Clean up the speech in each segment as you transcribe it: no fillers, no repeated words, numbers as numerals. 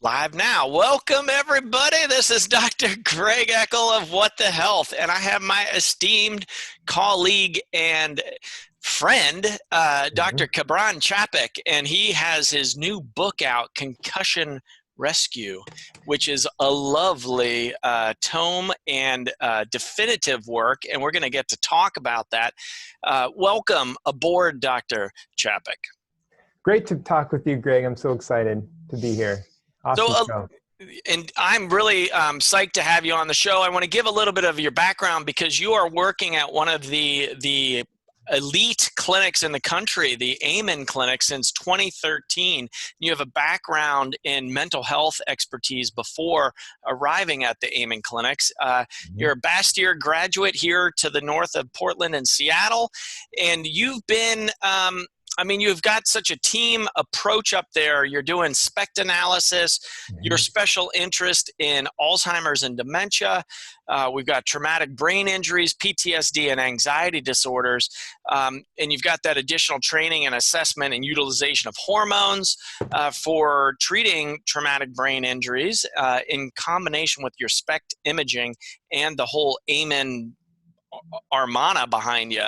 Live now. Welcome, everybody. This is Dr. Greg Eckel of What the Health, and I have my esteemed colleague and friend, Dr. Kabran Chapek, and he has his new book out, Concussion Rescue, which is a lovely tome and definitive work, and we're going to get to talk about that. Welcome aboard, Dr. Chapek. Great to talk with you, Greg. I'm so excited to be here. Awesome show. And I'm really psyched to have you on the show. I want to give a little bit of your background because you are working at one of the elite clinics in the country, the Amen Clinic, since 2013. You have a background in mental health expertise before arriving at the Amen Clinics. You're a Bastyr graduate here to the north of Portland and Seattle, and you've been you've got such a team approach up there. You're doing SPECT analysis, your special interest in Alzheimer's and dementia. We've got traumatic brain injuries, PTSD, and anxiety disorders. And you've got that additional training and assessment and utilization of hormones for treating traumatic brain injuries in combination with your SPECT imaging and the whole Amen Armana behind you.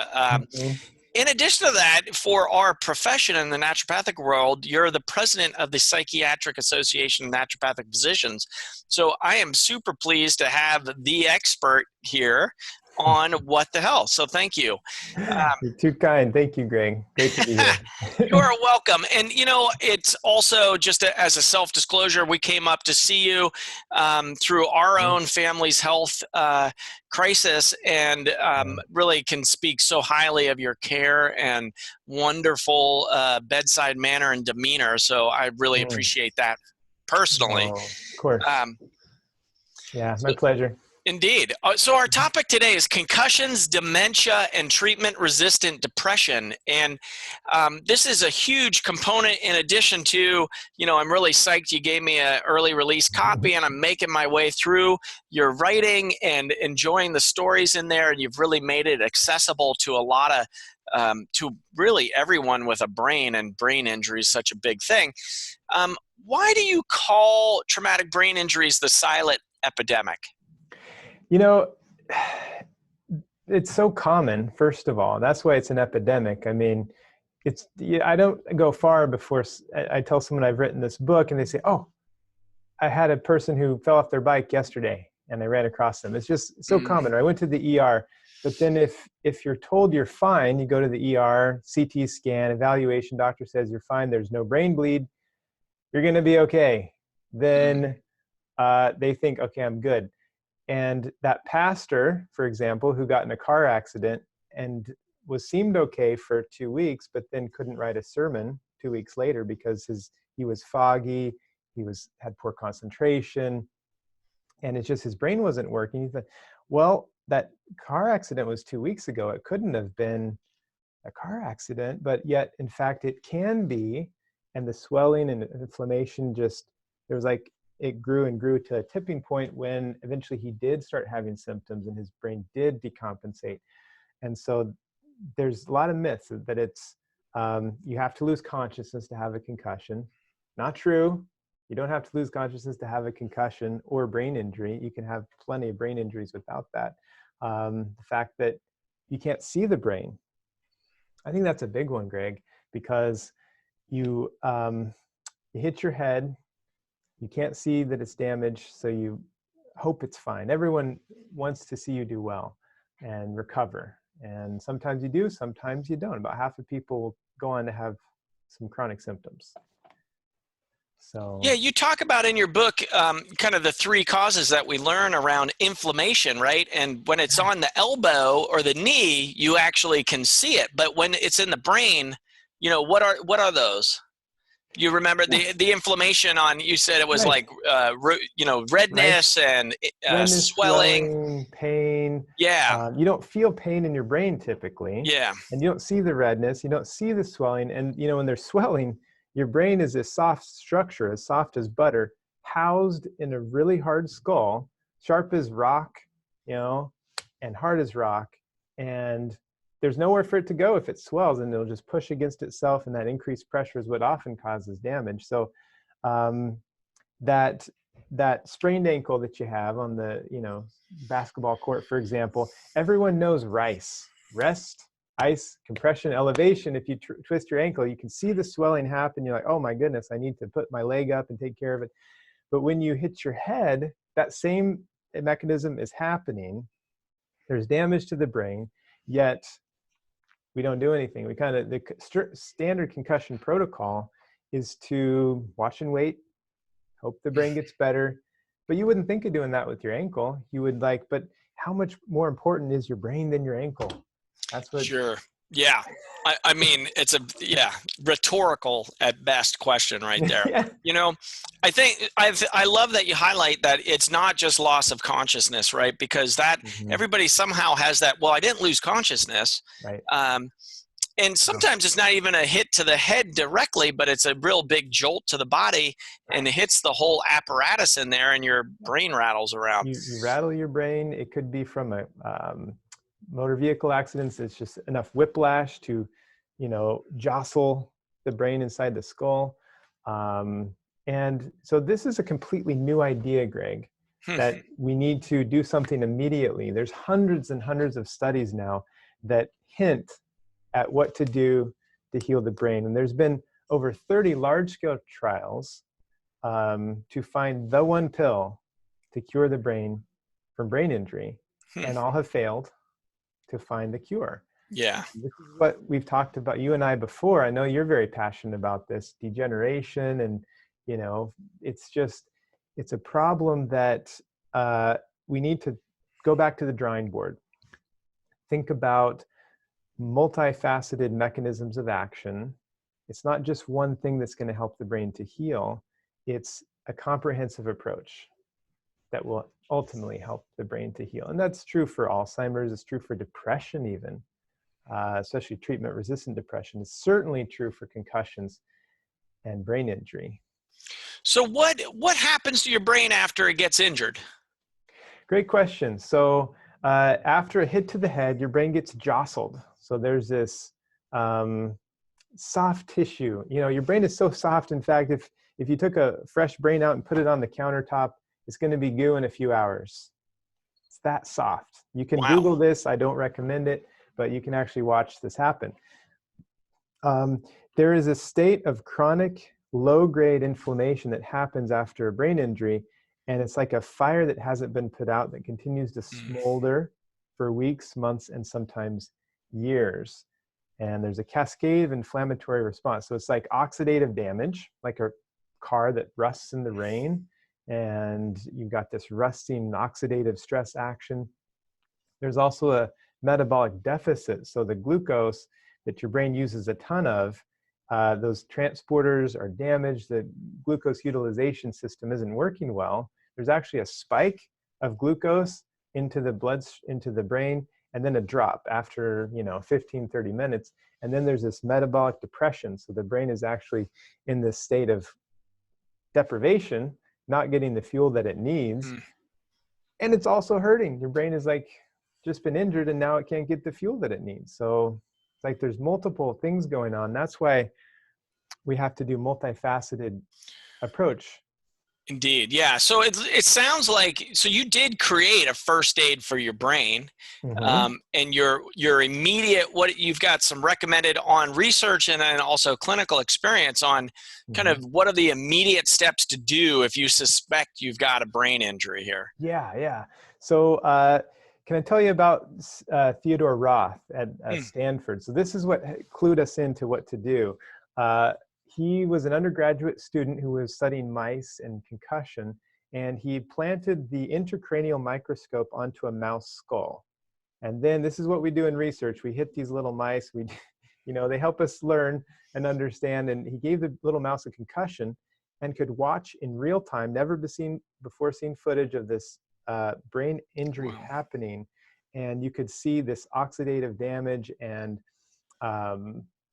In addition to that, for our profession in the naturopathic world, you're the president of the Psychiatric Association of Naturopathic Physicians. So I am super pleased to have the expert here on What the Health. So thank you. You're too kind. Thank you, Greg. Great to be here. You are welcome. And, you know, it's also just as a self-disclosure, we came up to see you through our own family's health crisis, and really can speak so highly of your care and wonderful bedside manner and demeanor. So I really appreciate that personally. Oh, of course. Yeah, my pleasure. Indeed. So our topic today is concussions, dementia, and treatment-resistant depression. And this is a huge component in addition to, you know, I'm really psyched you gave me an early release copy, and I'm making my way through your writing and enjoying the stories in there. And you've really made it accessible to a lot of, to really everyone with a brain, and brain injury is such a big thing. Why do you call traumatic brain injuries the silent epidemic? You know, it's so common, first of all. That's why it's an epidemic. I mean, I don't go far before I tell someone I've written this book and they say, oh, I had a person who fell off their bike yesterday and I ran across them. It's just so common. Or I went to the ER. But then if you're told you're fine, you go to the ER, CT scan, evaluation, doctor says you're fine, there's no brain bleed, you're going to be okay. Then they think, okay, I'm good. And that pastor, for example, who got in a car accident and seemed okay for 2 weeks, but then couldn't write a sermon 2 weeks later because he was foggy, had poor concentration, and it's just his brain wasn't working. He thought, well, that car accident was 2 weeks ago. It couldn't have been a car accident, but yet, in fact, it can be. And the swelling and inflammation it grew and grew to a tipping point when eventually he did start having symptoms and his brain did decompensate. And so there's a lot of myths that it's, you have to lose consciousness to have a concussion. Not true. You don't have to lose consciousness to have a concussion or brain injury. You can have plenty of brain injuries without that. The fact that you can't see the brain, I think that's a big one, Greg, because you hit your head, you can't see that it's damaged, so you hope it's fine. Everyone wants to see you do well and recover. And sometimes you do, sometimes you don't. About half of people will go on to have some chronic symptoms. So yeah, you talk about in your book kind of the three causes that we learn around inflammation, right? And when it's on the elbow or the knee, you actually can see it. But when it's in the brain, you know, what are those? You remember the inflammation on, you said it was like, you know, redness and redness, swelling, pain. Yeah. You don't feel pain in your brain typically. Yeah. And you don't see the redness, you don't see the swelling. And, you know, when there's swelling, your brain is a soft structure, as soft as butter, housed in a really hard skull, sharp as rock, you know, and hard as rock. And there's nowhere for it to go if it swells, and it'll just push against itself, and that increased pressure is what often causes damage. So that that sprained ankle that you have on the, basketball court, for example, everyone knows RICE: rest, ice, compression, elevation. If you twist your ankle, you can see the swelling happen. You're like, oh my goodness, I need to put my leg up and take care of it. But when you hit your head, that same mechanism is happening. There's damage to the brain, yet we don't do anything. The standard concussion protocol is to watch and wait, hope the brain gets better. But you wouldn't think of doing that with your ankle. You would but how much more important is your brain than your ankle? That's what. Sure. Yeah. I mean, it's a rhetorical at best question right there. Yeah. I think I love that you highlight that it's not just loss of consciousness, right? Because that everybody somehow has that, well, I didn't lose consciousness. Right. And sometimes it's not even a hit to the head directly, but it's a real big jolt to the body, and it hits the whole apparatus in there, and your brain rattles around. You rattle your brain. It could be from a motor vehicle accidents. It's just enough whiplash to, jostle the brain inside the skull. And so this is a completely new idea, Greg, that we need to do something immediately. There's hundreds and hundreds of studies now that hint at what to do to heal the brain. And there's been over 30 large-scale trials to find the one pill to cure the brain from brain injury, and all have failed to find the cure. Yeah. This is what we've talked about, you and I, before. I know you're very passionate about this degeneration, and it's a problem that we need to go back to the drawing board. Think about multifaceted mechanisms of action. It's not just one thing that's going to help the brain to heal. It's a comprehensive approach that will ultimately help the brain to heal. And that's true for Alzheimer's. It's true for depression even, especially treatment-resistant depression. It's certainly true for concussions and brain injury. So what happens to your brain after it gets injured? Great question. So after a hit to the head, your brain gets jostled. So there's this soft tissue. Your brain is so soft. In fact, if you took a fresh brain out and put it on the countertop, it's going to be goo in a few hours. It's that soft. You can Google this. I don't recommend it, but you can actually watch this happen. There is a state of chronic low-grade inflammation that happens after a brain injury, and it's like a fire that hasn't been put out that continues to smolder for weeks, months, and sometimes years. And there's a cascade of inflammatory response. So it's like oxidative damage, like a car that rusts in the rain, and you've got this rusting oxidative stress action. There's also a metabolic deficit. So the glucose that your brain uses a ton of, those transporters are damaged. The glucose utilization system isn't working well. There's actually a spike of glucose into the brain, and then a drop after 15, 30 minutes. And then there's this metabolic depression. So the brain is actually in this state of deprivation, not getting the fuel that it needs. And it's also hurting. Your brain is just been injured, and now it can't get the fuel that it needs. So it's there's multiple things going on. That's why we have to do multifaceted approach. Indeed. Yeah. So it sounds like, so you did create a first aid for your brain, and your immediate, you've got some recommended on research and then also clinical experience on kind of what are the immediate steps to do if you suspect you've got a brain injury here. Yeah. So can I tell you about Theodore Roth at Stanford? So this is what clued us into what to do. He was an undergraduate student who was studying mice and concussion, and he planted the intracranial microscope onto a mouse skull. And then this is what we do in research. We hit these little mice. They help us learn and understand. And he gave the little mouse a concussion and could watch in real time, never before seen footage of this brain injury happening. And you could see this oxidative damage and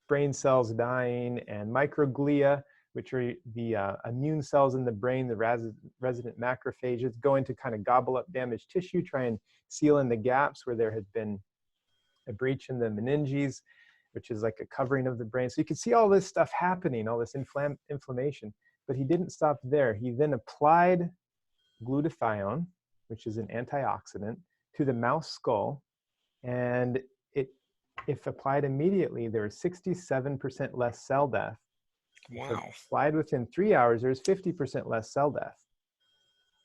brain cells dying, and microglia, which are the immune cells in the brain, the resident macrophages, going to kind of gobble up damaged tissue, try and seal in the gaps where there had been a breach in the meninges, which is like a covering of the brain. So you can see all this stuff happening, all this inflammation. But he didn't stop there. He then applied glutathione, which is an antioxidant, to the mouse skull. And if applied immediately, there was 67% less cell death. Wow. If applied within 3 hours, there's 50% less cell death.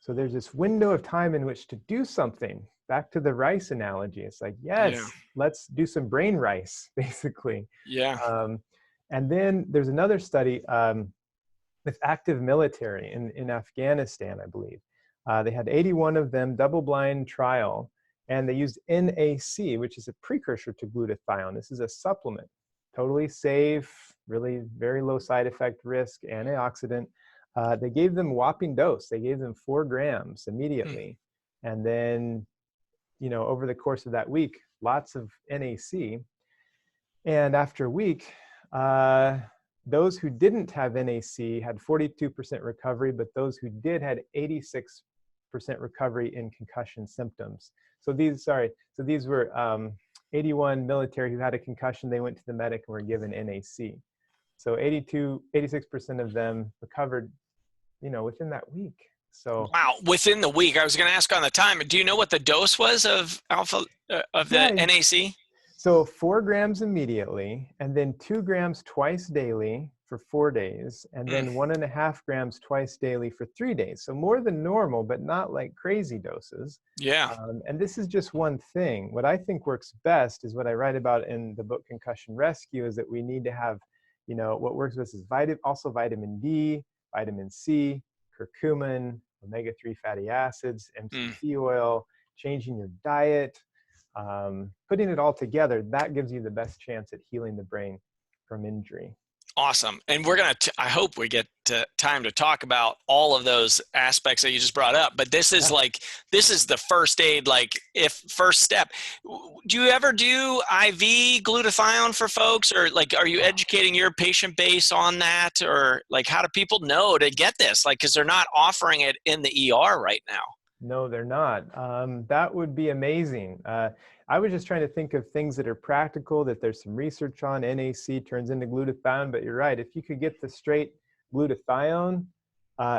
So there's this window of time in which to do something. Back to the rice analogy. It's like, yes, let's do some brain rice, basically. Yeah. And then there's another study with active military in Afghanistan, I believe. They had 81 of them, double-blind trial, and they used NAC, which is a precursor to glutathione. This is a supplement, totally safe, really very low side effect risk, antioxidant. They gave them a whopping dose. They gave them 4 grams immediately. And then, you know, over the course of that week, lots of NAC. And after a week, those who didn't have NAC had 42% recovery, but those who did had 86% recovery in concussion symptoms. So these were 81 military who had a concussion. They went to the medic and were given NAC. So 86% of them recovered, you know, within that week. So wow, within the week. I was going to ask on the time. Do you know what the dose was of the NAC? So 4 grams immediately, and then 2 grams twice daily for 4 days, and then 1.5 grams twice daily for 3 days. So more than normal, but not like crazy doses. Yeah. And this is just one thing. What I think works best is what I write about in the book Concussion Rescue, is that we need to have, you know, what works best is also vitamin D, vitamin C, curcumin, omega-3 fatty acids, MCT oil, changing your diet, putting it all together. That gives you the best chance at healing the brain from injury. Awesome. And we're going to, I hope we get time to talk about all of those aspects that you just brought up, but this is this is the first aid, first step. Do you ever do IV glutathione for folks, or like, are you educating your patient base on that, or like, how do people know to get this? Like, cause they're not offering it in the ER right now. No, they're not. That would be amazing. I was just trying to think of things that are practical, that there's some research on. NAC turns into glutathione, but you're right. If you could get the straight glutathione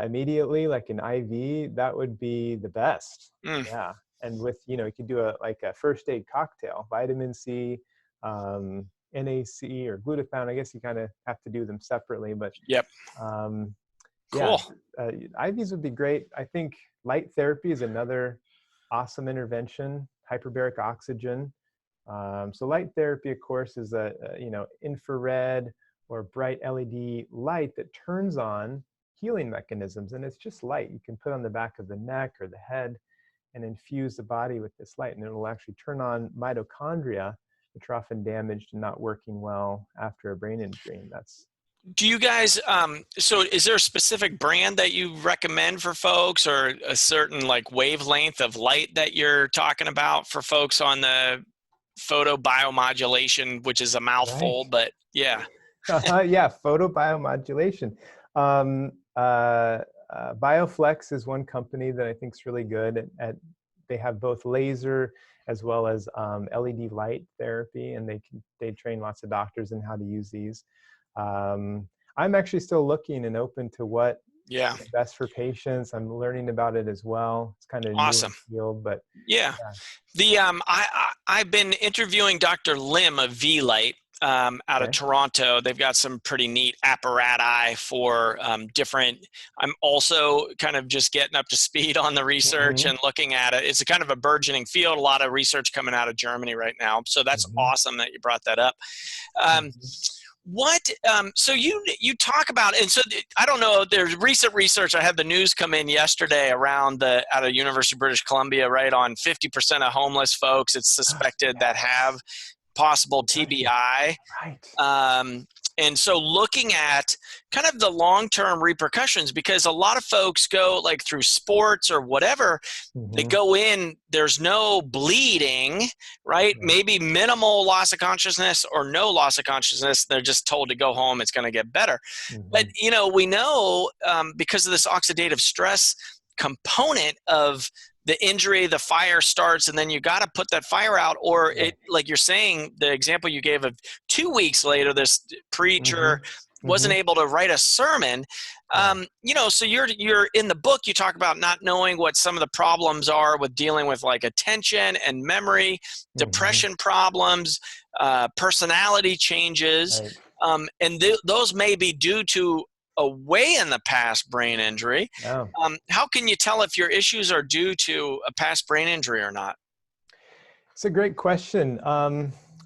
immediately, like an IV, that would be the best. Yeah. And with, you know, you could do a first aid cocktail, vitamin C, NAC, or glutathione. I guess you kind of have to do them separately, but cool. Yeah, IVs would be great. I think light therapy is another awesome intervention. Hyperbaric oxygen. So light therapy, of course, is a infrared or bright LED light that turns on healing mechanisms, and it's just light. You can put on the back of the neck or the head and infuse the body with this light, and it will actually turn on mitochondria, which are often damaged and not working well after a brain injury. And that's. Do you guys, so is there a specific brand that you recommend for folks, or a certain like wavelength of light that you're talking about for folks on the photobiomodulation, which is a mouthful, but yeah. Yeah, photobiomodulation. BioFlex is one company that I think is really good at they have both laser as well as LED light therapy, and they train lots of doctors in how to use these. I'm actually still looking and open to what is best for patients. I'm learning about it as well. It's kind of awesome new field, but I've been interviewing Dr. Lim of V-Light out of Toronto. They've got some pretty neat apparati for different. I'm also kind of just getting up to speed on the research and looking at it. It's a kind of a burgeoning field. A lot of research coming out of Germany right now. So that's awesome that you brought that up. So you talk about, and so I don't know, there's recent research. I had the news come in yesterday out of University of British Columbia, right, on 50% of homeless folks it's suspected that have possible TBI. Right. And so looking at kind of the long-term repercussions, because a lot of folks go like through sports or whatever, they go in, there's no bleeding, right? Maybe minimal loss of consciousness or no loss of consciousness. They're just told to go home. It's going to get better. But, you know, we know because of this oxidative stress component of the injury, the fire starts, and then you got to put that fire out, or it, like you're saying, the example you gave of 2 weeks later, this preacher wasn't able to write a sermon. So you're in the book, you talk about not knowing what some of the problems are with dealing with like attention and memory, depression problems, personality changes. Right. And those may be due to a way in the past brain injury. Yeah. How can you tell if your issues are due to a past brain injury or not? It's a great question.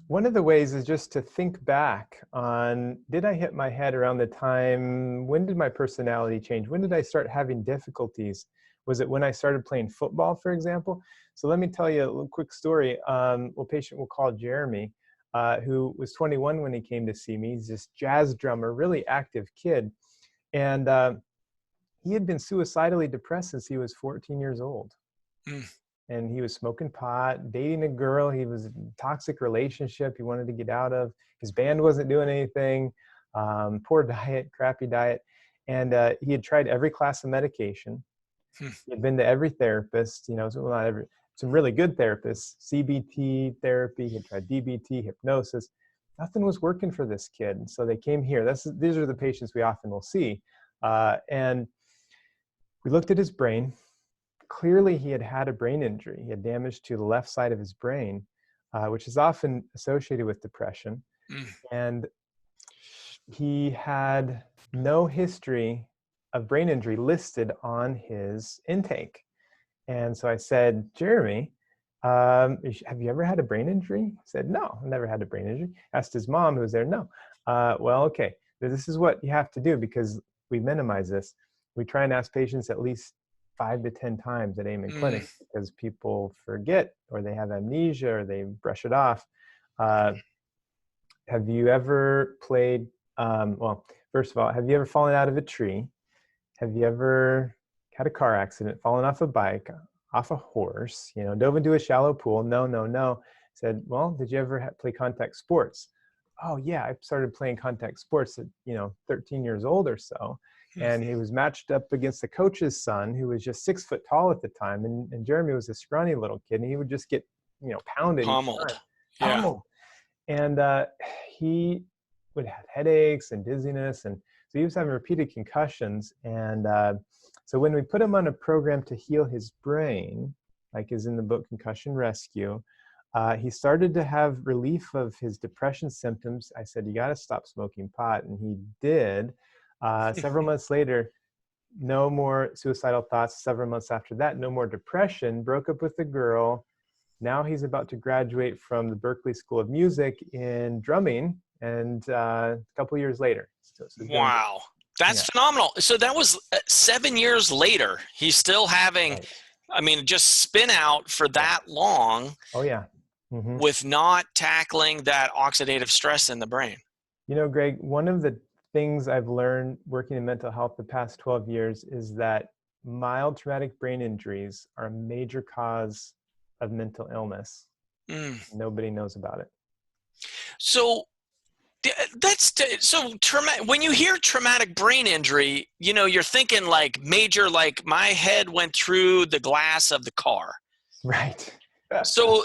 One of the ways is just to think back on, did I hit my head around the time, when did my personality change? When did I start having difficulties? Was it when I started playing football, for example? So let me tell you a little quick story. A patient we'll call Jeremy, who was 21 when he came to see me. He's this jazz drummer, really active kid. And he had been suicidally depressed since he was 14 years old. And he was smoking pot, dating a girl. He was in a toxic relationship he wanted to get out of. His band wasn't doing anything. Poor diet, crappy diet. And he had tried every class of medication. He had been to every therapist, well, not every, some really good therapists, CBT therapy. He had tried DBT, hypnosis. Nothing was working for this kid. And so they came here. These are the patients we often will see. And we looked at his brain. Clearly, he had had a brain injury. He had damage to the left side of his brain, which is often associated with depression. And he had no history of brain injury listed on his intake. And so I said, Jeremy, have you ever had a brain injury? He said, no, I've never had a brain injury. Asked his mom, who was there, no. Well, okay, this is what you have to do, because we minimize this. We try and ask patients at least 5 to 10 times at Amen Clinic, because people forget, or they have amnesia, or they brush it off. Have you ever played, well, first of all, have you ever fallen out of a tree? Have you ever had a car accident, fallen off a bike, off a horse, dove into a shallow pool? No. Said, well, did you ever play contact sports? Oh yeah, I started playing contact sports at 13 years old or so. And he was matched up against the coach's son, who was just 6 foot tall at the time. And Jeremy was a scrawny little kid, and he would just get, pounded. Pummeled. Pummeled. And he would have headaches and dizziness. And so he was having repeated concussions. And so when we put him on a program to heal his brain, like is in the book Concussion Rescue, he started to have relief of his depression symptoms. I said, you got to stop smoking pot. And he did. Several months later, no more suicidal thoughts. Several months after that, no more depression. Broke up with the girl. Now he's about to graduate from the Berklee School of Music in drumming, and a couple years later. So wow. That's phenomenal. So that was 7 years later. He's still having, just spin out for that long. Oh, yeah. Mm-hmm. With not tackling that oxidative stress in the brain. Greg, one of the things I've learned working in mental health the past 12 years is that mild traumatic brain injuries are a major cause of mental illness. Nobody knows about it. So when you hear traumatic brain injury, you're thinking like major, like my head went through the glass of the car. Right. So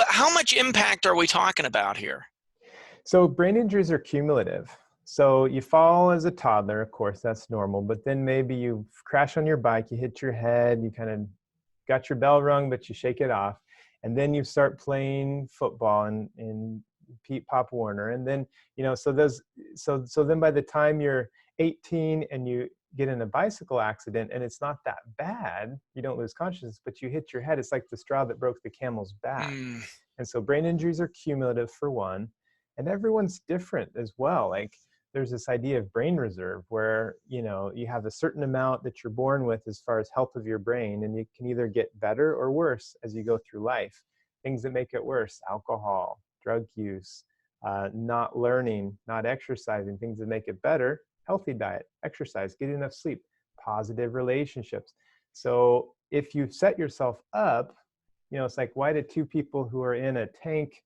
how much impact are we talking about here? So brain injuries are cumulative. So you fall as a toddler, of course, that's normal. But then maybe you crash on your bike, you hit your head, you kind of got your bell rung, but you shake it off. And then you start playing football in Pete Pop Warner. And then, so then by the time you're 18 and you get in a bicycle accident and it's not that bad, you don't lose consciousness, but you hit your head, it's like the straw that broke the camel's back. And so brain injuries are cumulative, for one, and everyone's different as well. Like there's this idea of brain reserve where, you have a certain amount that you're born with as far as health of your brain, and you can either get better or worse as you go through life. Things that make it worse: alcohol, drug use, not learning, not exercising. Things that make it better: healthy diet, exercise, get enough sleep, positive relationships. So if you set yourself up, it's like, why do two people who are in a tank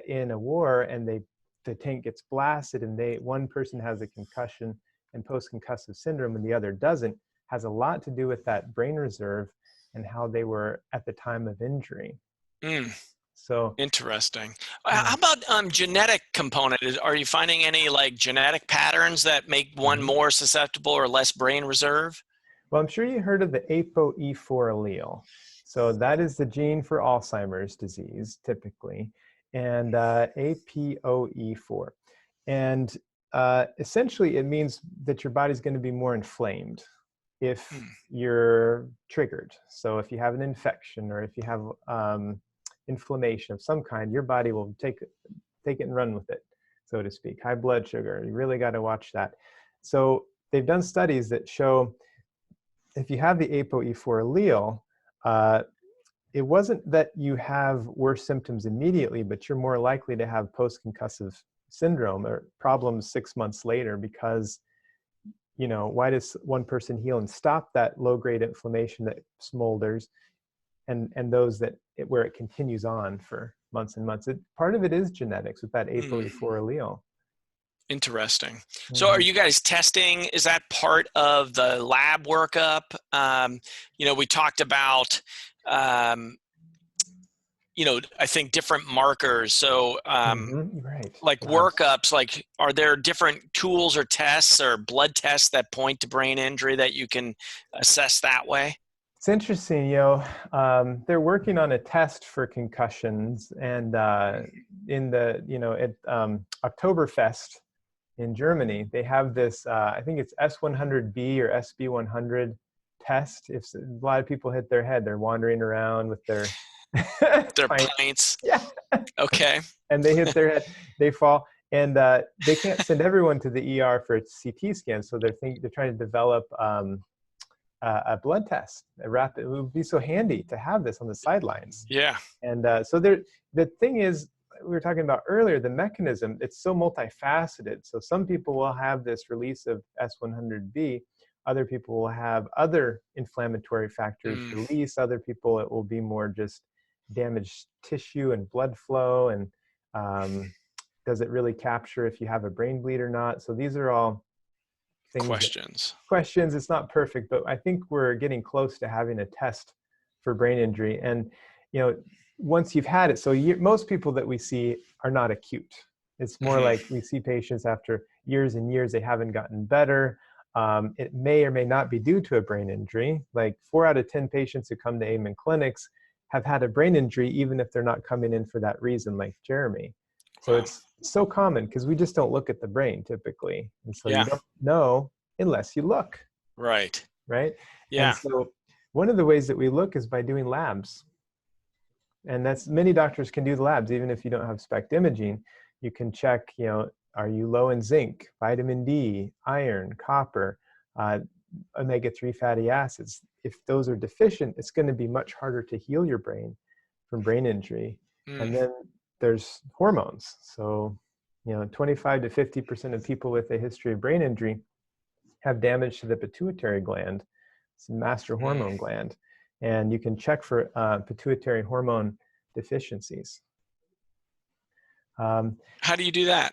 in a war and the tank gets blasted and one person has a concussion and post-concussive syndrome and the other doesn't? Has a lot to do with that brain reserve and how they were at the time of injury. So interesting. yeah. How about genetic component? Are you finding any like genetic patterns that make one Mhm. more susceptible or less brain reserve? Well, I'm sure you heard of the ApoE4 allele. So that is the gene for Alzheimer's disease, typically, and ApoE4. And essentially, it means that your body's going to be more inflamed if Hmm. you're triggered. So if you have an infection or if you have inflammation of some kind, your body will take it and run with it, so to speak. High blood sugar, you really got to watch that. So they've done studies that show if you have the ApoE4 allele, uh, it wasn't that you have worse symptoms immediately, but you're more likely to have post-concussive syndrome or problems 6 months later because, why does one person heal and stop that low-grade inflammation that smolders and those where it continues on for months and months? Part of it is genetics with that Hmm. ApoE4 allele. Interesting. So are Mhm. you guys testing? Is that part of the lab workup? We talked about, um, I think different markers. So Right. like Labs. workups, like are there different tools or tests or blood tests that point to brain injury that you can assess that way? It's interesting, they're working on a test for concussions, and in the, at Oktoberfest in Germany, they have this, I think it's S100B or SB100 test. If a lot of people hit their head, they're wandering around with their Their pint, pints. yeah, Okay. and they hit their head, they fall, and they can't send everyone to the ER for a CT scan, so they're trying to develop a blood test, a rapid. It would be so handy to have this on the sidelines. Yeah. And so the thing is, we were talking about earlier, the mechanism, it's so multifaceted. So some people will have this release of S100B, other people will have other inflammatory factors Mm, release, other people it will be more just damaged tissue and blood flow, and does it really capture if you have a brain bleed or not? So these are all things that questions. questions. It's not perfect, but I think we're getting close to having a test for brain injury. And once you've had it, so most people that we see are not acute. It's more Hmm. like we see patients after years and years, they haven't gotten better. It may or may not be due to a brain injury. Like 4 out of 10 patients who come to Amen clinics have had a brain injury, even if they're not coming in for that reason, like Jeremy. So Wow. it's so common because we just don't look at the brain typically. And so you Yeah. don't know unless you look, Right. right? And Yeah. so one of the ways that we look is by doing labs. And that's, many doctors can do the labs, even if you don't have SPECT imaging. You can check, are you low in zinc, vitamin D, iron, copper, omega-3 fatty acids? If those are deficient, it's going to be much harder to heal your brain from brain injury. Mm, And then there's hormones. So, 25 to 50% of people with a history of brain injury have damage to the pituitary gland. It's a master mm. hormone gland. And you can check for pituitary hormone deficiencies. Um, How do you do that?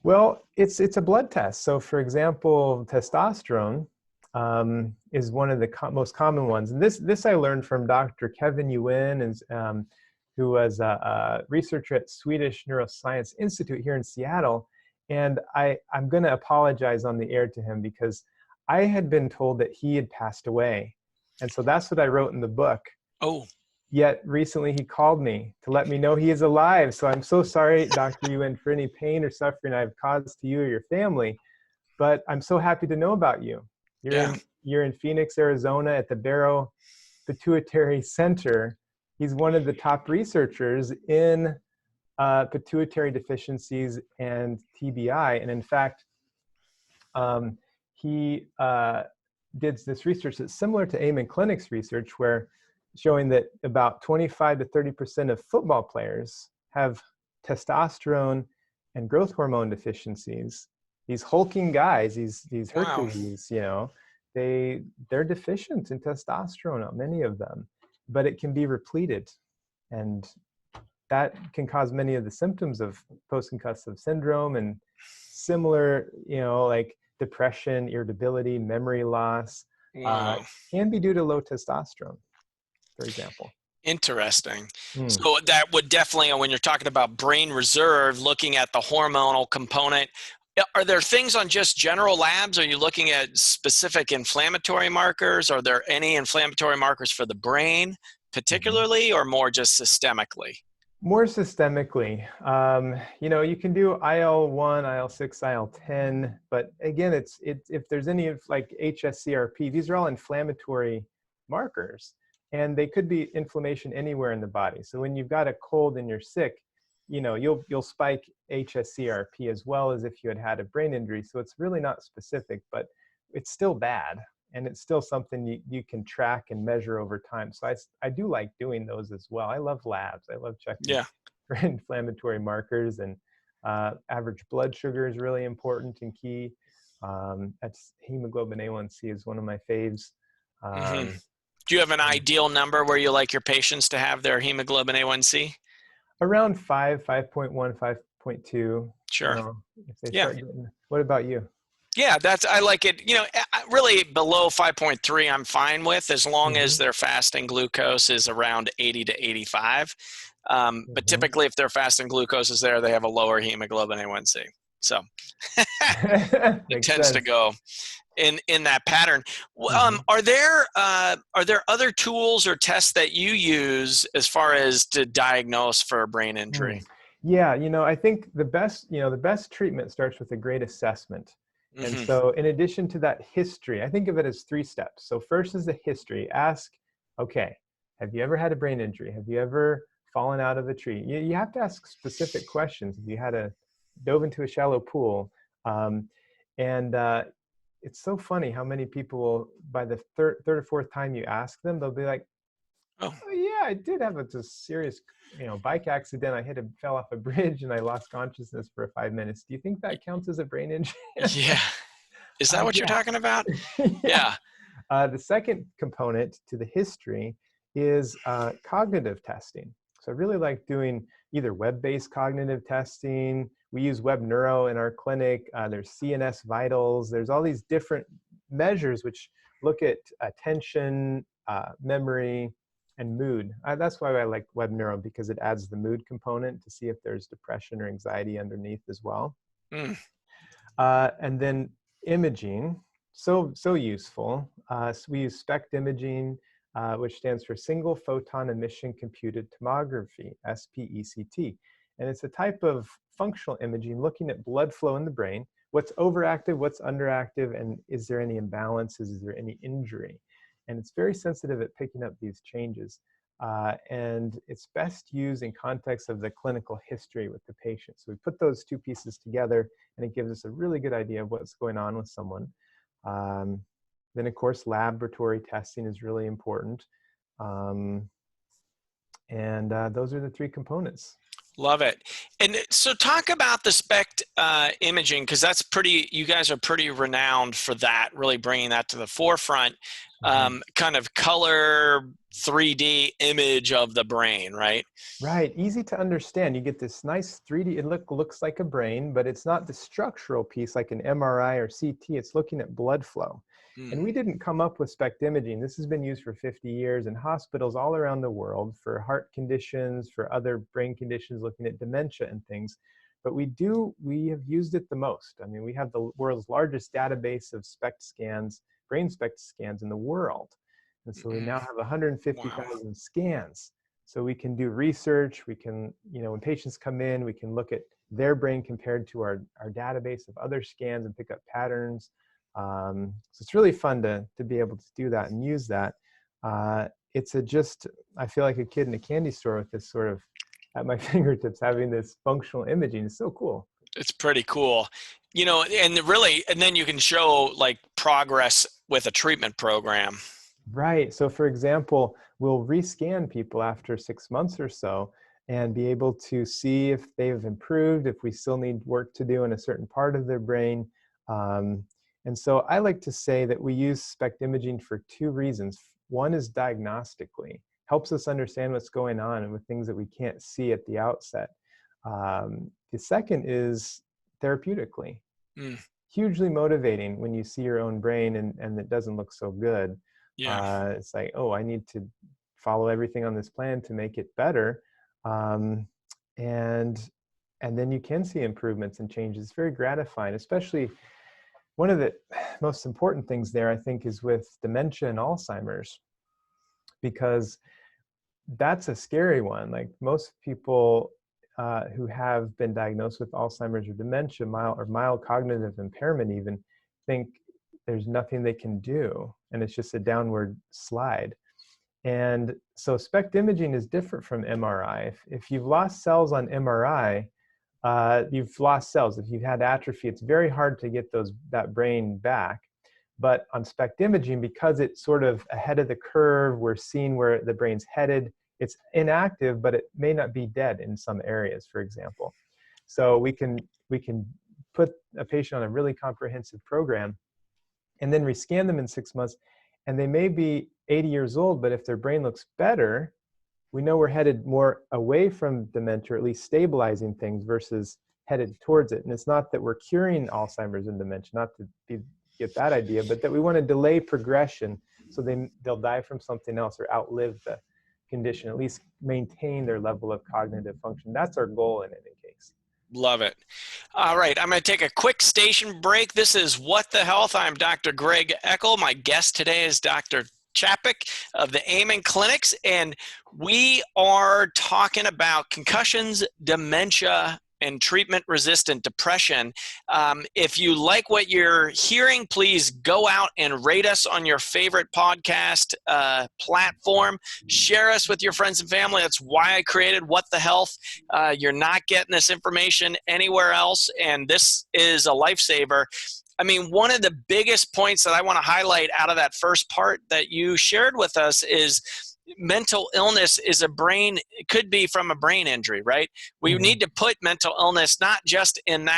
well, it's a blood test. So for example, testosterone is one of the most common ones. And this I learned from Dr. Kevin Yuen, who was a researcher at Swedish Neuroscience Institute here in Seattle. And I'm going to apologize on the air to him because I had been told that he had passed away. And so that's what I wrote in the book. Oh, Yet recently he called me to let me know he is alive. So I'm so sorry, Dr. Yuen, for any pain or suffering I've caused to you or your family. But I'm so happy to know about you. You're yeah. in you're in Phoenix, Arizona at the Barrow Pituitary Center. He's one of the top researchers in pituitary deficiencies and TBI. And in fact, he did this research that's similar to Amen Clinic's research, where showing that about 25 to 30% of football players have testosterone and growth hormone deficiencies. These hulking guys, these Wow. Hercules, they're deficient in testosterone, many of them, but it can be repleted, and that can cause many of the symptoms of post-concussive syndrome and similar, like depression, irritability, memory loss, Wow. can be due to low testosterone, for example. Interesting. Hmm. So that would definitely, when you're talking about brain reserve, looking at the hormonal component, are there things on just general labs? Are you looking at specific inflammatory markers? Are there any inflammatory markers for the brain Mhm. particularly, or more just systemically? More systemically, you can do IL-1, IL-6, IL-10, but again, if there's any of like HSCRP, these are all inflammatory markers, and they could be inflammation anywhere in the body. So when you've got a cold and you're sick, you'll spike HSCRP as well as if you had had a brain injury. So it's really not specific, but it's still bad, and it's still something you can track and measure over time. So I do like doing those as well. I love labs. I love checking Yeah. for inflammatory markers, and average blood sugar is really important and key. That's hemoglobin A1C is one of my faves. Hmm. Um, Do you have an and ideal number where you like your patients to have their hemoglobin A1C? around 5.1, 5.2, Sure. if they Yeah. start getting, what about you? Yeah, I like it. Really below 5.3, I'm fine with, as long as Hmm. their fasting glucose is around 80 to 85. But Hmm. typically, if their fasting glucose is there, they have a lower hemoglobin A1C. So it Makes tends to sense. go in that pattern. Hmm. Are there other tools or tests that you use as far as to diagnose for a brain Hmm. injury? Yeah, I think the best treatment starts with a great assessment. And Hmm. so in addition to that history, I think of it as 3 steps. So first is the history. Ask, okay, have you ever had a brain injury? Have you ever fallen out of a tree? You have to ask specific questions. If you had dove into a shallow pool, um, and it's so funny how many people will, by the third or fourth time you ask them, they'll be like, Oh, oh yeah, I did have a serious, bike accident. Fell off a bridge and I lost consciousness for 5 minutes. Do you think y- that counts as a brain injury? yeah. Is that what you're Yeah, talking about? yeah. Yeah. The second component to the history is cognitive testing. So I really like doing either web-based cognitive testing. We use web neuro in our clinic. There's CNS vitals. There's all these different measures which look at attention, memory, and mood. That's why I like web neuro, because it adds the mood component to see if there's depression or anxiety underneath as well. Mm. And then imaging, so useful. So we use SPECT imaging, which stands for Single Photon Emission Computed Tomography, SPECT. And it's a type of functional imaging looking at blood flow in the brain, what's overactive, what's underactive, and is there any imbalances, is there any injury? And it's very sensitive at picking up these changes. And it's best used in context of the clinical history with the patient. So we put those two pieces together, and it gives us a really good idea of what's going on with someone. Um, then, of course, laboratory testing is really important. Um, and those are the 3 components. Love it. And so talk about the SPECT imaging, because you guys are pretty renowned for that, really bringing that to the forefront, Mhm. kind of color 3D image of the brain, right? Right, easy to understand. You get this nice 3D, it looks like a brain, but it's not the structural piece like an MRI or CT, it's looking at blood flow. Mm, And we didn't come up with SPECT imaging. This has been used for 50 years in hospitals all around the world for heart conditions, for other brain conditions, looking at dementia and things. But we have used it the most. I mean, we have the world's largest database of SPECT scans, brain SPECT scans in the world. And so we mm, now have wow. 150,000 scans. So we can do research, we can, when patients come in, we can look at their brain compared to our database of other scans and pick up patterns. So it's really fun to be able to do that and use that. I feel like a kid in a candy store with this sort of at my fingertips, having this functional imaging is so cool. It's pretty cool. And then you can show like progress with a treatment program. Right. So for example, we'll rescan people after 6 months or so and be able to see if they've improved, if we still need work to do in a certain part of their brain. Um, and so I like to say that we use SPECT imaging for 2 reasons. One is diagnostically, helps us understand what's going on and with things that we can't see at the outset. The second is therapeutically, Mm, hugely motivating when you see your own brain and it doesn't look so good. yeah. It's like, oh, I need to follow everything on this plan to make it better. And then you can see improvements and changes. It's very gratifying, especially one of the most important things there, I think, is with dementia and Alzheimer's, because that's a scary one. Like most people who have been diagnosed with Alzheimer's or dementia, mild cognitive impairment even, think there's nothing they can do, and it's just a downward slide. And so SPECT imaging is different from MRI. If you've lost cells on MRI, you've lost cells. If you've had atrophy, it's very hard to get that brain back. But on SPECT imaging, because it's sort of ahead of the curve, we're seeing where the brain's headed. It's inactive, but it may not be dead in some areas, for example. So we can put a patient on a really comprehensive program and then rescan them in 6 months. And they may be 80 years old, but if their brain looks better, we know we're headed more away from dementia, or at least stabilizing things versus headed towards it. And it's not that we're curing Alzheimer's and dementia, not to get that idea, but that we want to delay progression so they'll die from something else or outlive the condition, at least maintain their level of cognitive function. That's our goal in any case. Love it. All right, I'm going to take a quick station break. This is What the Health. I'm Dr. Greg Eckel. My guest today is Dr. Chapek of the Amen Clinics, and we are talking about concussions, dementia, and treatment-resistant depression. If you like what you're hearing, please go out and rate us on your favorite podcast platform. Share us with your friends and family. That's why I created What the Health. You're not getting this information anywhere else, and this is a lifesaver. I mean, one of the biggest points that I want to highlight out of that first part that you shared with us is mental illness it could be from a brain injury, right? We need to put mental illness not just in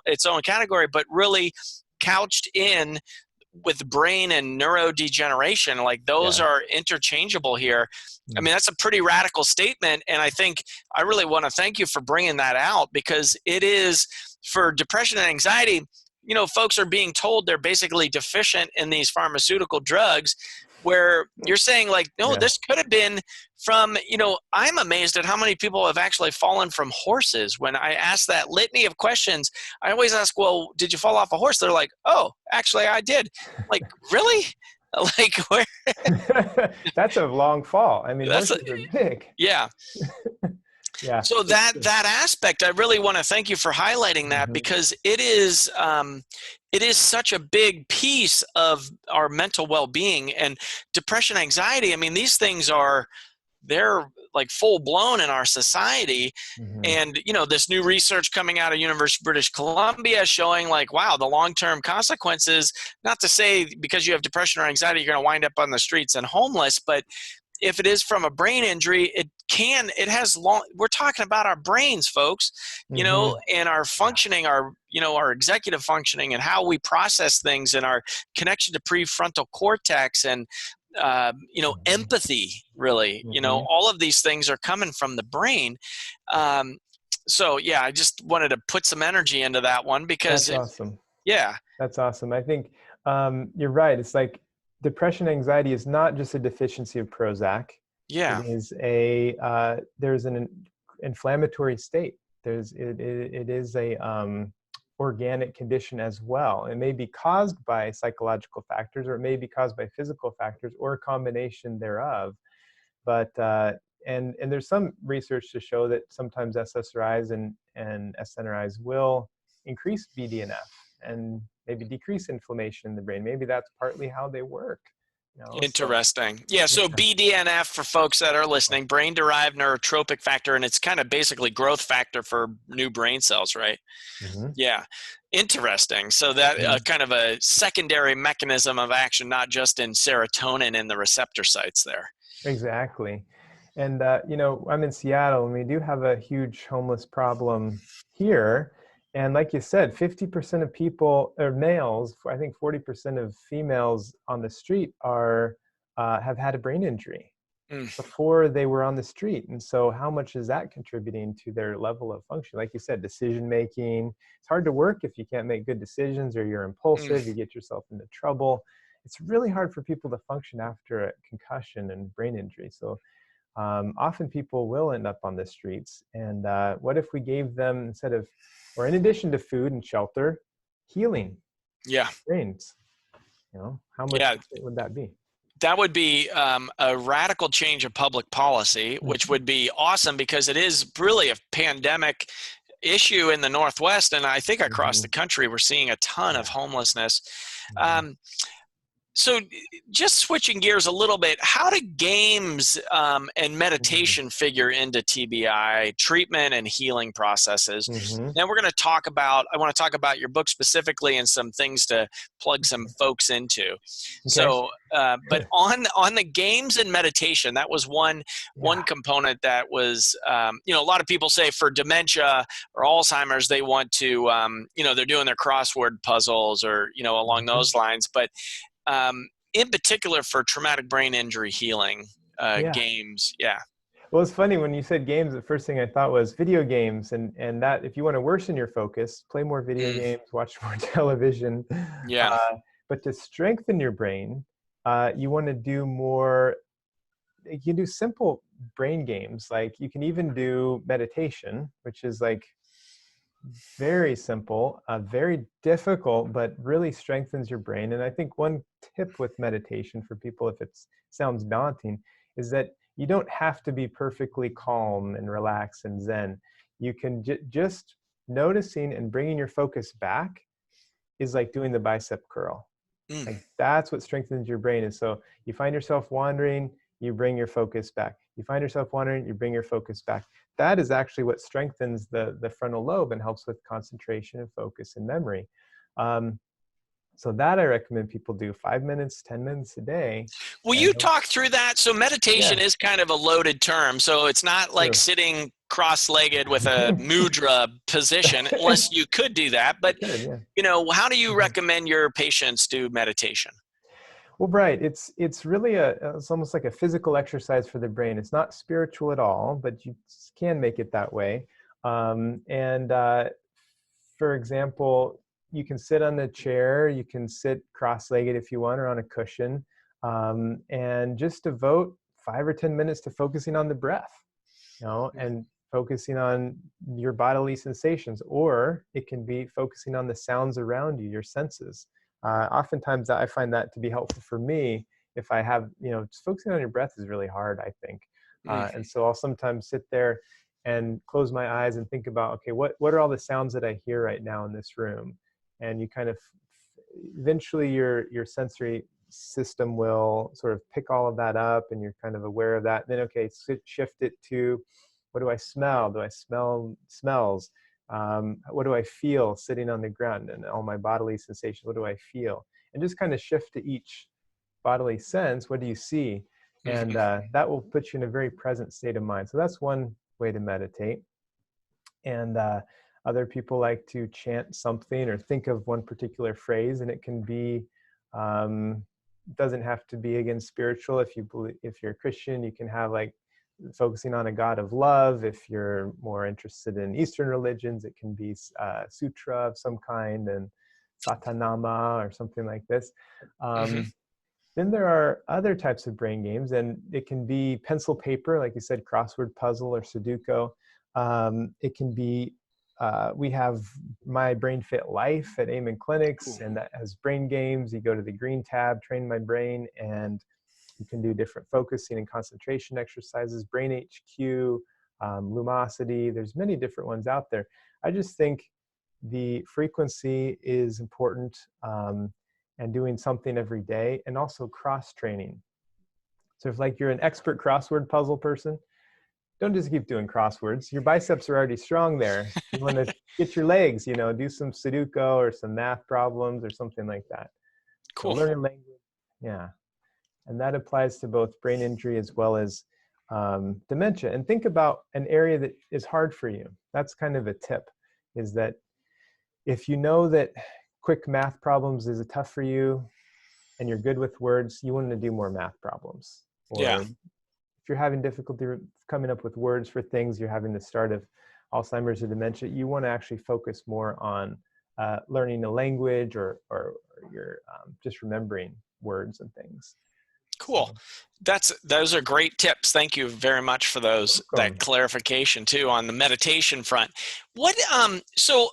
its own category, but really couched in with brain and neurodegeneration. Like those are interchangeable here. I mean, that's a pretty radical statement. And I think I really want to thank you for bringing that out, because it is, for depression and anxiety, you know, folks are being told they're basically deficient in these pharmaceutical drugs, where you're saying like, no, this could have been from, you know, I'm amazed at how many people have actually fallen from horses. When I ask that litany of questions, I always ask, well, did you fall off a horse? They're like, oh, actually I did. Like, really? Like, where? That's a long fall. I mean, horses are big. Yeah. Yeah. So that aspect, I really want to thank you for highlighting that, because it is such a big piece of our mental well-being. And depression, anxiety, I mean, these things they're like full blown in our society. And, you know, this new research coming out of University of British Columbia showing like, wow, the long-term consequences, not to say because you have depression or anxiety, you're going to wind up on the streets and homeless, but if it is from a brain injury, we're talking about our brains, folks, you know, and our functioning, our executive functioning, and how we process things, and our connection to prefrontal cortex, and, you know, empathy, really, you know, all of these things are coming from the brain. So yeah, I just wanted to put some energy into that one, because that's awesome. Yeah. That's awesome. I think you're right. It's like, depression, anxiety is not just a deficiency of Prozac. Yeah. It is there's an inflammatory state. It is a organic condition as well. It may be caused by psychological factors, or it may be caused by physical factors, or a combination thereof. But and there's some research to show that sometimes SSRIs and SNRIs will increase BDNF and maybe decrease inflammation in the brain. Maybe that's partly how they work. You know, interesting. So BDNF, for folks that are listening, brain-derived neurotrophic factor, and it's kind of basically growth factor for new brain cells, right? Yeah. Interesting. So that kind of a secondary mechanism of action, not just in serotonin in the receptor sites there. Exactly. And, you know, I'm in Seattle, and we do have a huge homeless problem here. And like you said, 50% of people are males. I think 40% of females on the street have had a brain injury before they were on the street. And so how much is that contributing to their level of function? Like you said, decision making. It's hard to work if you can't make good decisions, or you're impulsive, you get yourself into trouble. It's really hard for people to function after a concussion and brain injury. So often people will end up on the streets. And what if we gave them, instead of, or in addition to food and shelter, healing Yeah. brains? How much Yeah. would that be? That would be a radical change of public policy, which would be awesome, because it is really a pandemic issue in the Northwest, and I think across the country we're seeing a ton of homelessness. So just switching gears a little bit, how do games and meditation figure into TBI treatment and healing processes? Then we're going to talk about, I want to talk about your book specifically and some things to plug some folks into. So, but on the games and meditation, that was one component that was, a lot of people say for dementia or Alzheimer's, they want to, they're doing their crossword puzzles or, along those lines. But in particular for traumatic brain injury healing, games. Yeah. Well, it's funny when you said games, the first thing I thought was video games, and that if you want to worsen your focus, play more video games, watch more television. Yeah. But to strengthen your brain, you want to do more. You can do simple brain games, like you can even do meditation, which is like very simple, very difficult, but really strengthens your brain. And I think one tip with meditation for people, if it sounds daunting, is that you don't have to be perfectly calm and relaxed and zen. You can just noticing and bringing your focus back is like doing the bicep curl. Like that's what strengthens your brain. And so you find yourself wandering, you bring your focus back. You find yourself wandering, you bring your focus back. That is actually what strengthens the frontal lobe and helps with concentration and focus and memory. So that I recommend people do 5 minutes, 10 minutes a day. Will you talk through that? So meditation is kind of a loaded term. So it's not like sitting cross-legged with a mudra position, unless you could do that. But, how do you recommend your patients do meditation? Well, right. It's really it's almost like a physical exercise for the brain. It's not spiritual at all, but you can make it that way. For example, you can sit on a chair, you can sit cross-legged if you want, or on a cushion, and just devote 5 or 10 minutes to focusing on the breath, and focusing on your bodily sensations, or it can be focusing on the sounds around you, your senses. Oftentimes I find that to be helpful for me. If I have, just focusing on your breath is really hard, I think. And so I'll sometimes sit there and close my eyes and think about, okay, what are all the sounds that I hear right now in this room? And you kind of, eventually your sensory system will sort of pick all of that up, and you're kind of aware of that. And then, okay, shift it to, what do I smell? Do I smell smells? What do I feel sitting on the ground, and all my bodily sensations? What do I feel? And just kind of shift to each bodily sense. What do you see? And that will put you in a very present state of mind. So that's one way to meditate. And other people like to chant something or think of one particular phrase, and it can be, doesn't have to be, again, spiritual. If you're a Christian, you can have like focusing on a God of love. If you're more interested in Eastern religions, it can be sutra of some kind, and satanama or something like this. Then there are other types of brain games, and it can be pencil paper, like you said, crossword puzzle or Sudoku. It can be, we have My Brain Fit Life at Amen Clinics, and that has brain games. You go to the green tab, Train My Brain, and you can do different focusing and concentration exercises, Brain HQ, Lumosity. There's many different ones out there. I just think the frequency is important, and doing something every day, and also cross-training. So if like you're an expert crossword puzzle person, don't just keep doing crosswords. Your biceps are already strong there. You want to get your legs, do some Sudoku or some math problems or something like that. Cool. So learn a language. Yeah. And that applies to both brain injury as well as dementia. And think about an area that is hard for you. That's kind of a tip, is that if you know that quick math problems is tough for you and you're good with words, you want to do more math problems. Or if you're having difficulty coming up with words for things, you're having the start of Alzheimer's or dementia, you want to actually focus more on learning a language, or you're just remembering words and things. Cool. Those are great tips. Thank you very much for that clarification too on the meditation front. What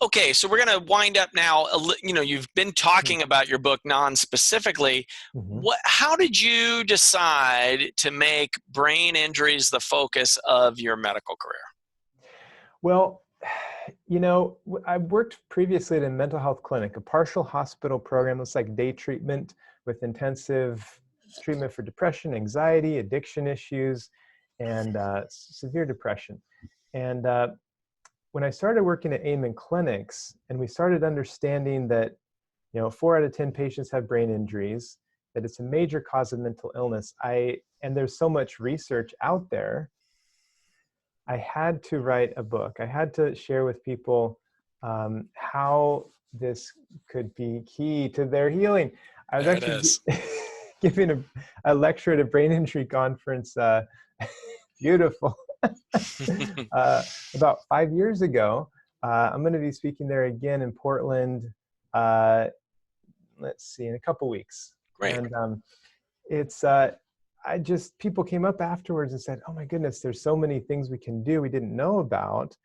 okay, so we're going to wind up now. You've been talking about your book non-specifically. How did you decide to make brain injuries the focus of your medical career? Well, I worked previously at a mental health clinic, a partial hospital program. It's like day treatment with intensive treatment for depression, anxiety, addiction issues, and severe depression. And when I started working at Amen clinics, and we started understanding that 4 out of 10 patients have brain injuries, that it's a major cause of mental illness, and there's so much research out there, I had to write a book. I had to share with people how this could be key to their healing. I was actually giving a lecture at a brain injury conference, beautiful, about 5 years ago. I'm going to be speaking there again in Portland, let's see, in a couple weeks. Great. And people came up afterwards and said, oh my goodness, there's so many things we can do we didn't know about.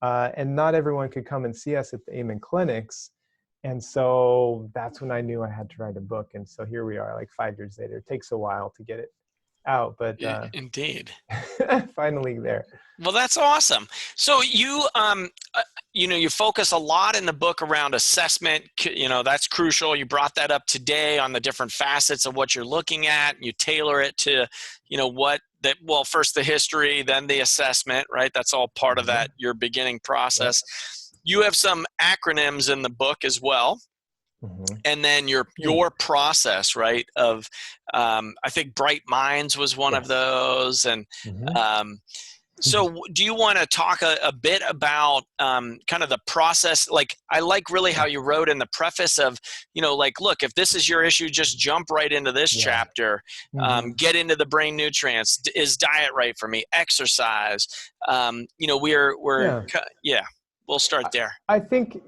And not everyone could come and see us at the Amen clinics. And so that's when I knew I had to write a book. And so here we are, like 5 years later. It takes a while to get it out, but indeed, finally there. Well, that's awesome. So you focus a lot in the book around assessment. That's crucial. You brought that up today on the different facets of what you're looking at. You tailor it to, first the history, then the assessment, right? That's all part of that, your beginning process. You have some acronyms in the book as well. And then your process, right, of I think Bright Minds was one of those. And so do you want to talk a bit about kind of the process? Like, I like really how you wrote in the preface of, look, if this is your issue, just jump right into this chapter, get into the brain nutrients. Is diet right for me? Exercise. We'll start there. I think,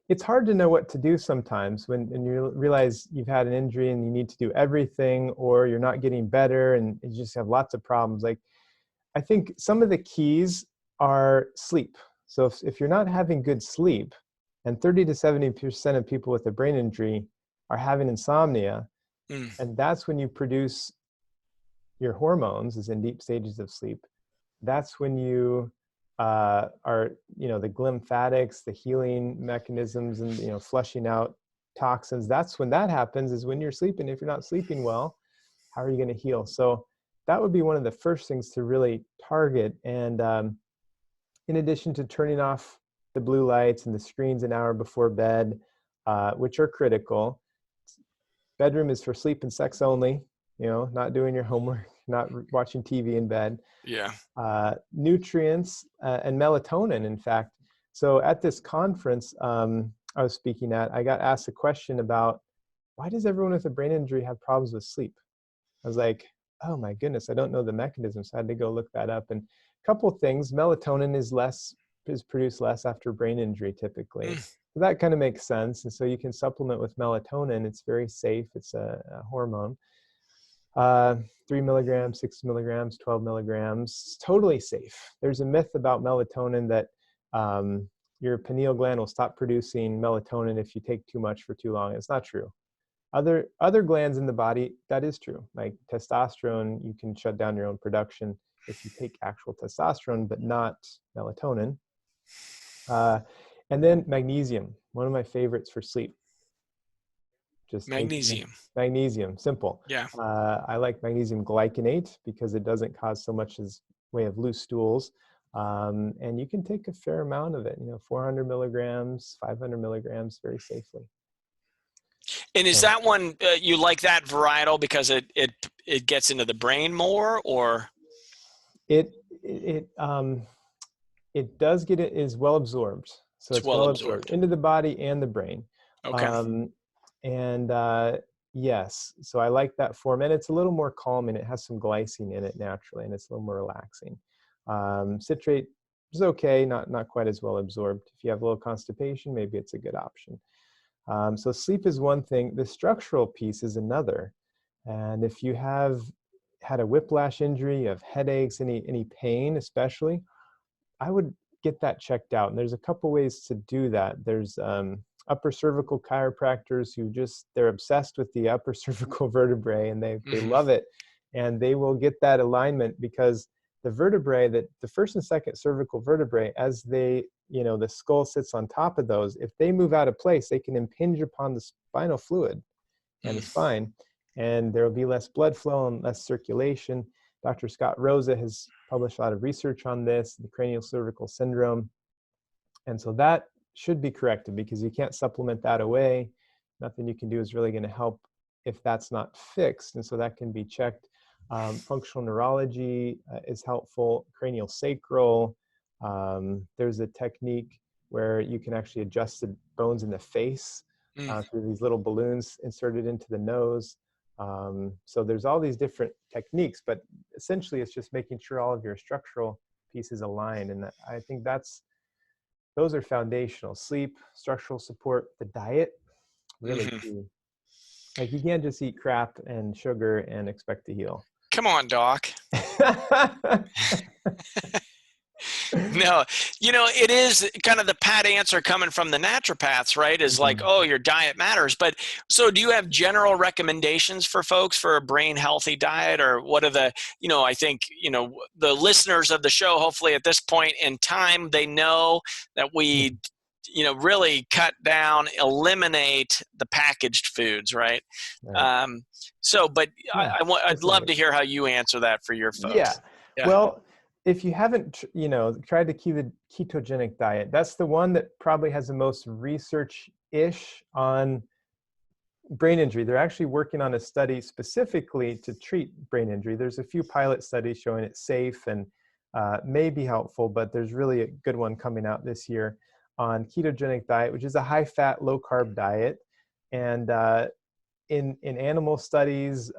it's hard to know what to do sometimes when you realize you've had an injury and you need to do everything, or you're not getting better and you just have lots of problems. Like, I think some of the keys are sleep. So if you're not having good sleep, and 30 to 70% of people with a brain injury are having insomnia, and that's when you produce your hormones, is in deep stages of sleep. That's when you are, the glymphatics, the healing mechanisms, and, flushing out toxins. That's when that happens, is when you're sleeping. If you're not sleeping well, how are you going to heal? So that would be one of the first things to really target. And in addition to turning off the blue lights and the screens an hour before bed, which are critical. Bedroom is for sleep and sex only, not doing your homework, not watching TV in bed. Yeah. Nutrients and melatonin, in fact. So at this conference I was speaking at, I got asked a question about, why does everyone with a brain injury have problems with sleep? I was like, oh my goodness, I don't know the mechanism. So I had to go look that up. And a couple of things, melatonin is produced less after brain injury typically. So that kind of makes sense. And so you can supplement with melatonin. It's very safe. It's a hormone. 3 milligrams, 6 milligrams, 12 milligrams, totally safe. There's a myth about melatonin that your pineal gland will stop producing melatonin if you take too much for too long. It's not true. Other glands in the body, that is true. Like testosterone, you can shut down your own production if you take actual testosterone, but not melatonin. And then magnesium, one of my favorites for sleep. Just magnesium. Magnesium, simple. Yeah. I like magnesium glycinate because it doesn't cause so much as way of loose stools. And you can take a fair amount of it, 400 milligrams, 500 milligrams very safely. And is that one, you like that varietal because it gets into the brain more, or? It does get, it is well absorbed. So it's well absorbed into the body and the brain. Okay. Yes, so I like that form, and it's a little more calming. It has some glycine in it naturally, and it's a little more relaxing. Citrate is okay, not quite as well absorbed. If you have a little constipation, maybe it's a good option. So sleep is one thing. The structural piece is another. And if you have had a whiplash injury, you have headaches, any pain especially, I would get that checked out. And there's a couple ways to do that. There's upper cervical chiropractors who they're obsessed with the upper cervical vertebrae, and they love it. And they will get that alignment, because the vertebrae, the first and second cervical vertebrae, as the skull sits on top of those, if they move out of place, they can impinge upon the spinal fluid and the spine, and there will be less blood flow and less circulation. Dr. Scott Rosa has published a lot of research on this, the cranial cervical syndrome. And so that should be corrected, because you can't supplement that away. Nothing you can do is really going to help if that's not fixed. And so that can be checked. Functional neurology is helpful. Cranial sacral. There's a technique where you can actually adjust the bones in the face through these little balloons inserted into the nose. So there's all these different techniques, but essentially it's just making sure all of your structural pieces align. And I think those are foundational. Sleep, structural support, the diet, really key. Like, you can't just eat crap and sugar and expect to heal. Come on, doc. No, it is kind of the pat answer coming from the naturopaths, right? Is like, oh, your diet matters. But so do you have general recommendations for folks for a brain healthy diet, or what are the, I think, the listeners of the show, hopefully at this point in time, they know that we, really cut down, eliminate the packaged foods, right? But I'd love to hear how you answer that for your folks. Yeah. Well, if you haven't, tried the ketogenic diet, that's the one that probably has the most research-ish on brain injury. They're actually working on a study specifically to treat brain injury. There's a few pilot studies showing it's safe and may be helpful, but there's really a good one coming out this year on ketogenic diet, which is a high-fat, low-carb diet. And in animal studies,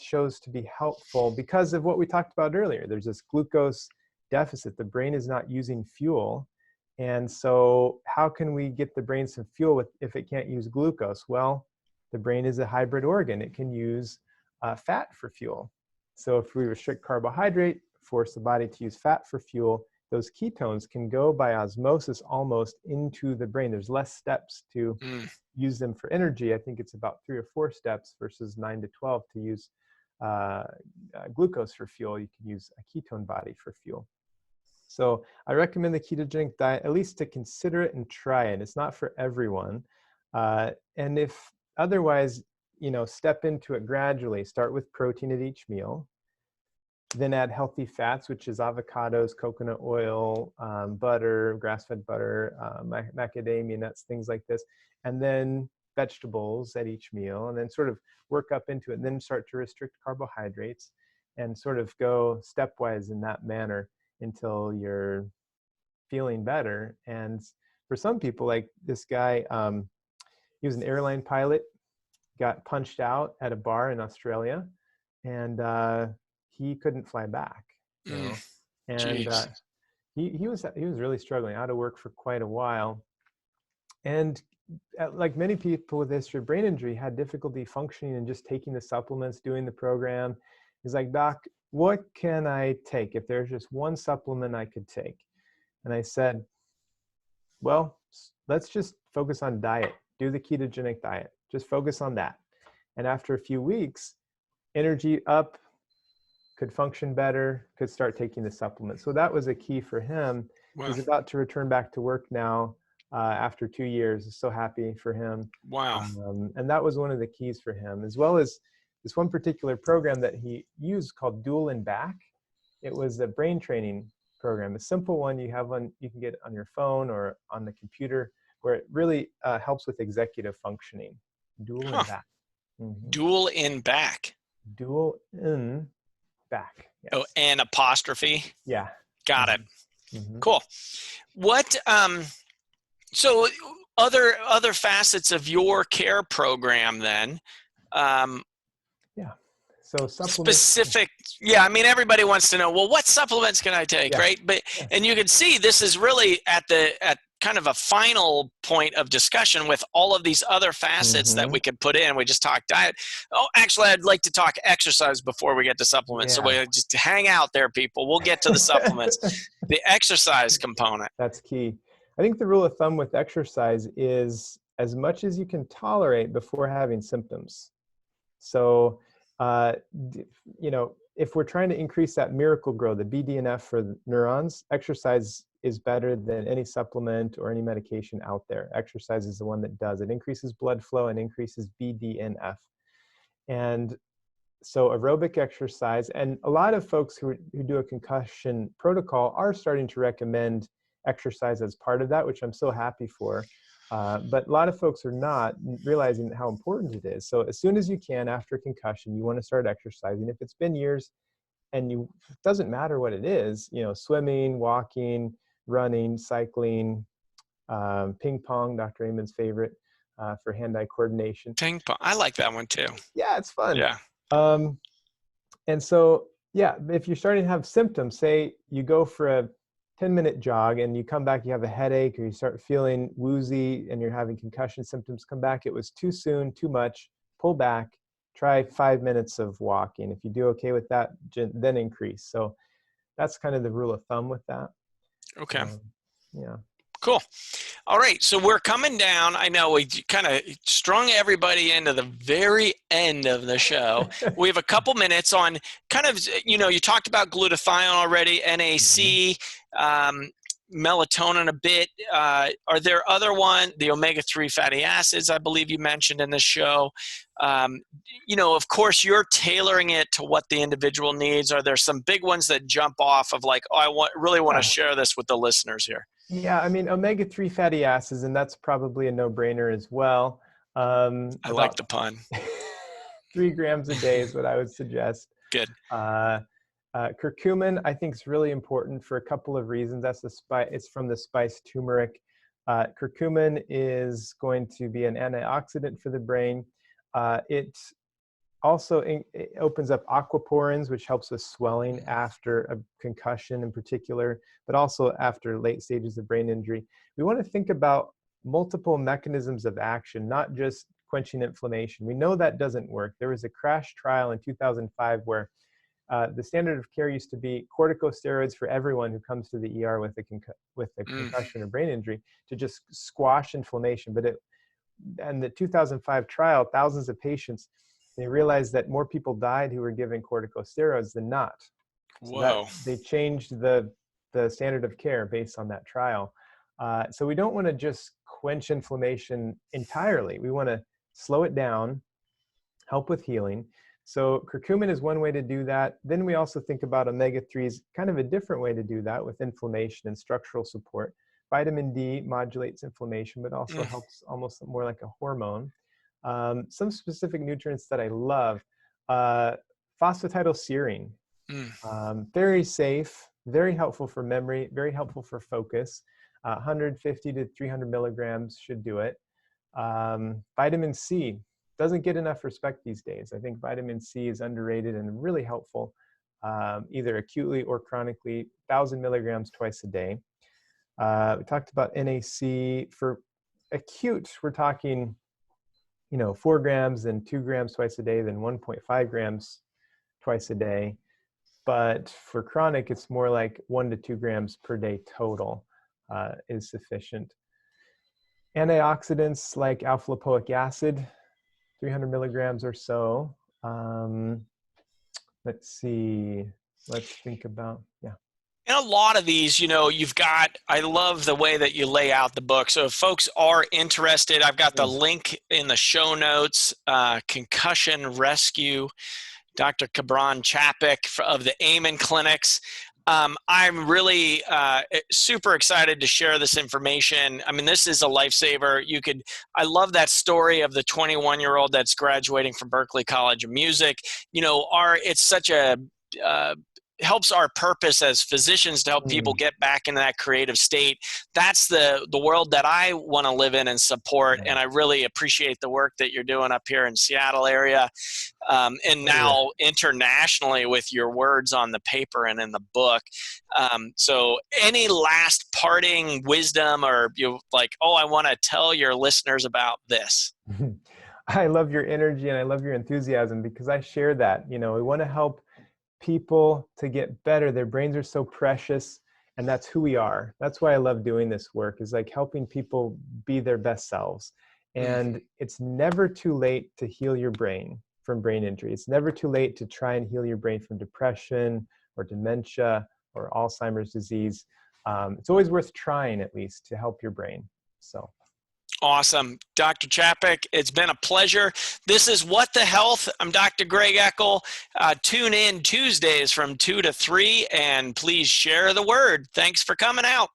shows to be helpful because of what we talked about earlier. There's this glucose deficit. The brain is not using fuel. And so how can we get the brain some fuel if it can't use glucose? Well, the brain is a hybrid organ. It can use fat for fuel. So if we restrict carbohydrate, force the body to use fat for fuel, those ketones can go by osmosis almost into the brain. There's less steps to use them for energy. I think it's about 3 or 4 steps versus 9 to 12 to use glucose for fuel. You can use a ketone body for fuel. So I recommend the ketogenic diet, at least to consider it and try it. It's not for everyone. And if otherwise, step into it gradually. Start with protein at each meal. Then add healthy fats, which is avocados, coconut oil, butter, grass-fed butter, macadamia nuts, things like this. And then vegetables at each meal, and then sort of work up into it, and then start to restrict carbohydrates and sort of go stepwise in that manner until you're feeling better. And for some people, like this guy, he was an airline pilot, got punched out at a bar in Australia, and he couldn't fly back, and he was really struggling, out of work for quite a while, and like many people with history of brain injury, had difficulty functioning and just taking the supplements, doing the program. He's like, "Doc, what can I take if there's just one supplement I could take?" And I said, "Well, let's just focus on diet. Do the ketogenic diet. Just focus on that." And after a few weeks, energy up, could function better, could start taking the supplements. So that was a key for him. Wow. He's about to return back to work now after 2 years. So happy for him. Wow. And that was one of the keys for him, as well as this one particular program that he used called Dual and Back. It was a brain training program, a simple one you can get on your phone or on the computer, where it really helps with executive functioning. Dual and Back. Mm-hmm. Dual in Back. Dual in Back. Yes. Oh, and apostrophe. Yeah. Got it. Mm-hmm. Cool. What so other facets of your care program then? Yeah. So specific. Yeah. I mean, everybody wants to know, well, what supplements can I take? Yeah. Right. But, and you can see this is really at kind of a final point of discussion with all of these other facets that we could put in. We just talked diet. Oh, actually, I'd like to talk exercise before we get to supplements. So we just hang out there, people. We'll get to the supplements. The exercise component. That's key. I think the rule of thumb with exercise is as much as you can tolerate before having symptoms. So, you know, if we're trying to increase that miracle grow, the BDNF for the neurons, exercise is better than any supplement or any medication out there. Exercise is the one that does. It increases blood flow and increases BDNF. And so aerobic exercise, and a lot of folks who do a concussion protocol are starting to recommend exercise as part of that, which I'm so happy for. But a lot of folks are not realizing how important it is. So as soon as you can after concussion, you want to start exercising. If it's been years and it doesn't matter what it is, you know, swimming, walking, running, cycling, ping pong, Dr. Amon's favorite for hand-eye coordination. Ping pong, I like that one too. Yeah, it's fun. Yeah. And so, yeah, if you're starting to have symptoms, say you go for a 10-minute jog and you come back, you have a headache or you start feeling woozy and you're having concussion symptoms, come back, it was too soon, too much, pull back, try 5 minutes of walking. If you do okay with that, then increase. So that's kind of the rule of thumb with that. Okay. Yeah. Cool. All right. So we're coming down. I know we kind of strung everybody into the very end of the show. We have a couple minutes on kind of, you know, you talked about glutathione already, NAC, melatonin a bit. Are there other one, the omega-3 fatty acids, I believe you mentioned in the show? You know, of course, you're tailoring it to what the individual needs. Are there some big ones that jump off of like, oh, really want to share this with the listeners here? Yeah, I mean, omega-3 fatty acids, and that's probably a no-brainer as well. I like the pun. 3 grams a day is what I would suggest. Good. Curcumin, I think, is really important for a couple of reasons. It's from the spice turmeric. Curcumin is going to be an antioxidant for the brain. It also it opens up aquaporins, which helps with swelling after a concussion in particular, but also after late stages of brain injury. We want to think about multiple mechanisms of action, not just quenching inflammation. We know that doesn't work. There was a crash trial in 2005 where the standard of care used to be corticosteroids for everyone who comes to the ER with a concussion or brain injury to just squash inflammation. But in the 2005 trial, thousands of patients, they realized that more people died who were given corticosteroids than not. So they changed the standard of care based on that trial. So we don't want to just quench inflammation entirely. We want to slow it down, help with healing. So curcumin is one way to do that. Then we also think about omega-3s, kind of a different way to do that with inflammation and structural support. Vitamin D modulates inflammation, but also helps almost more like a hormone. Some specific nutrients that I love, phosphatidylserine, very safe, very helpful for memory, very helpful for focus. 150 to 300 milligrams should do it. Vitamin C doesn't get enough respect these days. I think vitamin C is underrated and really helpful, either acutely or chronically. 1,000 milligrams twice a day. We talked about NAC. For acute, we're talking 4 grams and 2 grams twice a day, then 1.5 grams twice a day. But for chronic, it's more like 1 to 2 grams per day total is sufficient. Antioxidants like alpha-lipoic acid, 300 milligrams or so. Let's see. Let's think about, And a lot of these, you've got, I love the way that you lay out the book. So if folks are interested, I've got the link in the show notes, Concussion Rescue, Dr. Kabran Chapek of the Amen Clinics. I'm really super excited to share this information. I mean, this is a lifesaver. I love that story of the 21-year-old that's graduating from Berklee College of Music. It's such a helps our purpose as physicians to help people get back into that creative state. That's the world that I want to live in and support. And I really appreciate the work that you're doing up here in Seattle area, and now internationally with your words on the paper and in the book. So any last parting wisdom, or you like, oh, I want to tell your listeners about this? I love your energy and I love your enthusiasm, because I share that. We want to help people to get better. Their brains are so precious, and that's who we are. That's why I love doing this work, is like helping people be their best selves. And it's never too late to heal your brain from brain injury. It's never too late to try and heal your brain from depression or dementia or Alzheimer's disease. It's always worth trying, at least, to help your brain. So. Awesome. Dr. Chapek, it's been a pleasure. This is What the Health. I'm Dr. Greg Eckel. Tune in Tuesdays from 2 to 3, and please share the word. Thanks for coming out.